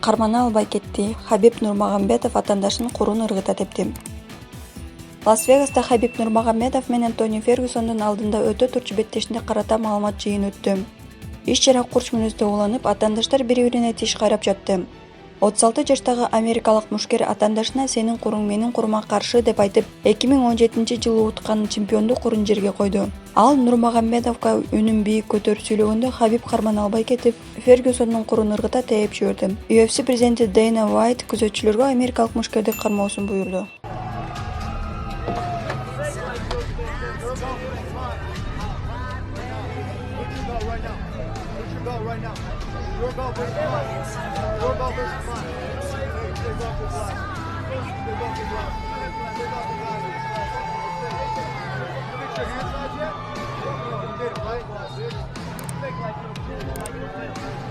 кармана албай кетти. Хабиб Нурмагомедов атаандашын курун ыргыта тепти. Лас-Вегаста Хабиб Нурмагомедов менен Тони Фергюсондун алдында өтө турчу беттешинде карата маалымат жыйын өттү. Иш-чара курч мүнөздө уланып, атаандаштар бири-бирине тиш кайрап жатты. 36 жаштагы америкалык мушкер атаандашына "Сенин куруң менин курума каршы" деп айтып, 2017-жылы уткан чемпионду курун жерге койду. Ал Нурмагомедовго үнүн бийик көтөрүп сүйлөгөндө Хабиб кармана албай кетип, Фергюсондун курун ыргыта тээп жиберди. UFC президенти Дэйна Уайт күзөтчүлөргө америкалык мушкерди кармоосун буйрду. Your